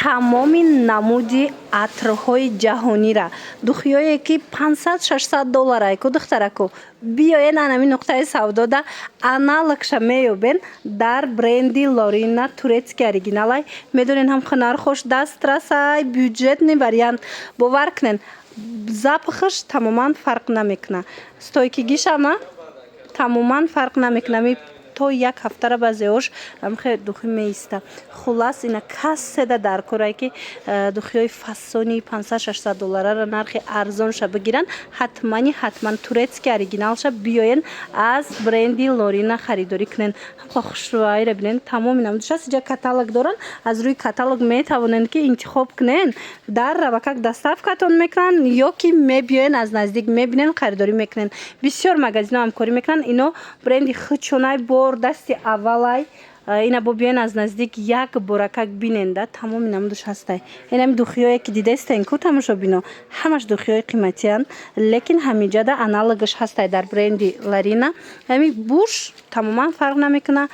тамоми намуди атрҳои ҷаҳонира духиёе ки 500-600 доллара ку духтараку биёен анами нуқтаи савдода аналогша меёбен дар бренди Лорина турецкий оригиналай медонен ҳам нархош дастрасай бюджетный вариант бовар кунен запахаш тамоман фарқ намекуна стойкигишама тамоман фарқ намекуна то як ҳафтара баъзеош амхе духӣ меиста хулас ина касседа дар корае ки духиёи фасони 500-600 долларара нархи арзонша бигиран ҳатман турецкий оригиналша биёен аз бренди Лорина харидорӣ кунен хушрӯайра бинен тамоми намудшас иҷа каталог доран аз рӯи каталог метавонен ки интихоб кунен дар равакак доставкатон мекунан ё ки мебиёен аз наздик мебинен харидорӣ мекунен бисёр магазинҳо ҳамкорӣ мекунанд ино бренди хичонай дасти аввалай ина бо биёен аз наздик як боракак биненда тамоми намудаш ҳастай инами духиёе ки дидестен ку тамошобино ҳамаш духиёи қиматиян лекин ҳамиҷада аналогаш ҳастай дар бренди Лорина ҳами буш тамоман фарқ намекуна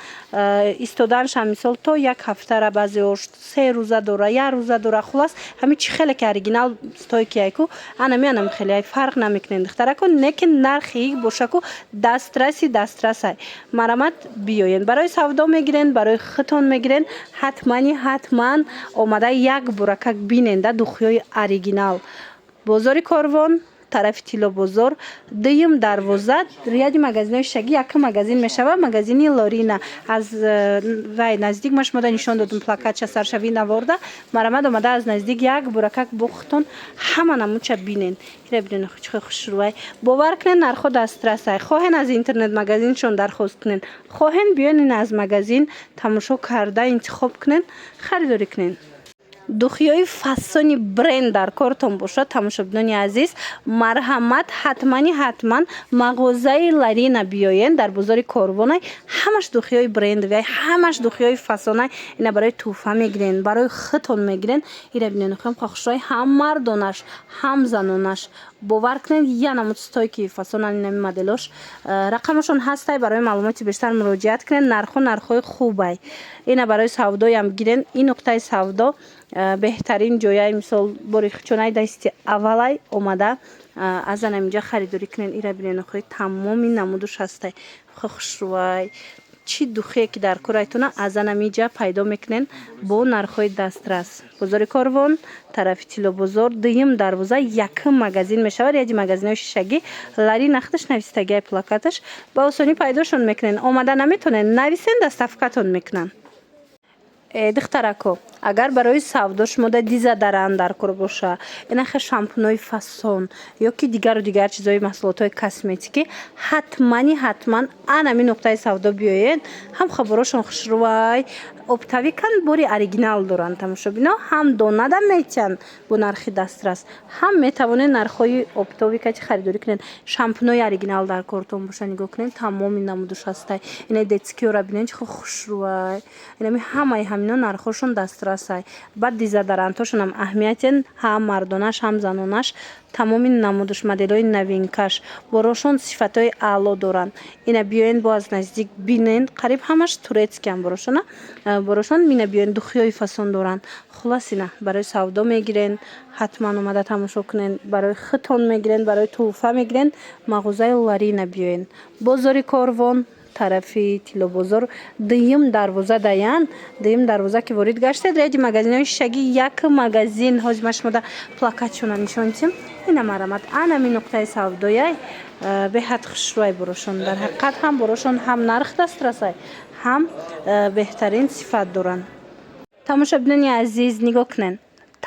истоданшам мисол то як ҳафтара баъзеош 3 рӯза дора 1 рӯза дора хулас ҳами чӣ хеле ки оригинал стойкияйку анами хелеай фарқ намекунен духтараку лекин нархи бошаку дастрасай марамат биёен барои савдо мегирен барои хитон мегирен ҳатман омада як буракак биненда духиёи оригинал бозори Корвон тарафи Тилобозор дуюм дарвоза ряди магазинҳои шишагӣ якум магазин мешавад магазини Лорина аз вай наздик ма шумода нишон додум плакатша саршавӣ наворда марамад омада аз наздик як буракак бо хитон ҳама намудша бинен ира бинен чӣ хушрӯай бовар кунен нархо дастрасай хоҳен аз интернет магазиншон дархост кунен хоҳен биёнен аз магазин тамошо карда интихоб кунен харидорӣ кунен духиёи фасони бренд дар кортон бошад тамошобинони азиз марҳамат ҳатман мағозаи Лорина биёен дар бозори Корвонай ҳамаш духиёи брендовиай ҳамаш духиёи фасонай ина барои туҳфа мегирен барои хитон мегирен ира бинен хушрӯй ҳам мардонаш ҳам занонаш бовар кунед я намуд стойки фасонан инами моделош рақамашон ҳастай барои маълумоти бештар муроҷиат кунед нархои хубай ина барои савдоям гирен ин нуқтаи савдо беҳтарин ҷояи мисол бори хичонаи дасти аввалай омада аз анамиҷа харидорӣ кунен ира бинен тамоми намудуш ҳастай хушрӯай чӣ духие ки дар корайтона аз анамиҷа пайдо мекунен бо нархои дастрас бозори Корвон тарафи Тилобозор дуюм дарвоза якум магазин мешавад яди магазинҳои шишагӣ Лорина худаш навистагиай плакаташ ба осонӣ пайдошон мекунен омада наметонен нависен доставкатон мекунан духтарако агар барои савдо шумода диза даран дар кор боша инахе шампунои фасон ё ки дигару дигар чизои маҳсулотҳои косметикӣ ҳатман анами нуқтаи савдо биёен ҳам хабарошон хушрӯай оптавикан бори оригинал доранд тамошобино ҳам донада метиҳанд бо нархи дастрас ҳам метавонед нархҳои оптовикати харидорӣ кунед шампунои оригинал дар кортон боша нигоҳ кунед тамоми намудуш ҳастай ина детскиёра бинед чихо хушрӯай инами ҳамаи ҳамино нархошон дастрасай баъд дизадарантошонам аҳамиятен ҳам мардонаш ҳам занонаш тамоми намудуш моделҳои новинкаш борошон сифатҳои аъло доранд ина биёен бо аз наздик бинен қариб ҳамаш турецкиам борошон ина биёен духиёи фасон доранд хулас ина барои савдо мегирен ҳатман омада тамошо кунен барои хитон мегирен барои туҳфа мегирен мағозаи Лорина биёен бозори Корвон тарафи Тилобозор дуюм дарвоза даян дуюм дарвоза ки ворид гаштед ряди магазинҳои шишагӣ як магазин ҳозир ма шумода плакатшона нишон дидем ина марамат анами нуқтаи савдояй беҳад хушрӯй борошон дар ҳақиқат ҳам борошон ҳам нарх дастрасай ҳам беҳтарин сифат доранд тамошобинони азиз нигоҳ кунен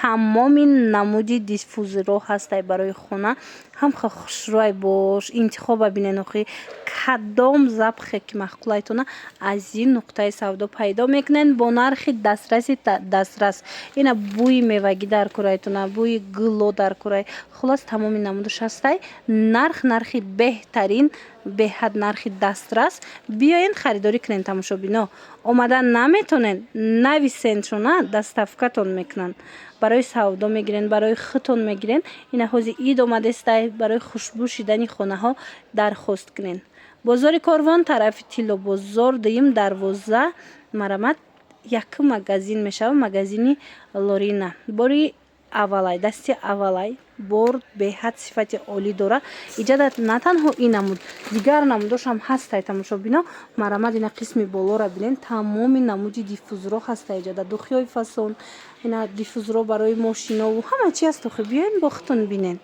тамоми намуди диффузорҳо ҳастай барои хона ҳам хушрӯй бош интихоба бинен кадом запхе ки махқулайтона аз ин нуқтаи савдо пайдо мекунен бо нархи дастрас ина бӯи мевагӣ дар корайтона бӯи гуло дар корай хулос тамоми намудуш ҳастай нархи беҳтарин беҳад нархи дастрас биёен харидорӣ кунен тамошобино омада наметонен нависеншона доставкатон мекунанд барои савдо мегирен барои хитон мегирен ина ҳози ид омадестай барои хушбӯ шидани хонаҳо дархост кунен бозори Корвон тарафи Тилобозор дуюм дарвоза марамат як магазин мешава, магазини Лорина. Бори аввалай, дасти аввалай бор беҳад сифати олӣ дора. Иҷада на танҳо ин намуд, дигар намудошам ҳастай тамошобино. Марамад ина қисми болора бинен, тамоми намуди диффузорро ҳаста иҷада. Духёи фасон, ина диффузорро барои мошинову ҳама чи ҳаст. Охи биёен бо худтон бинен.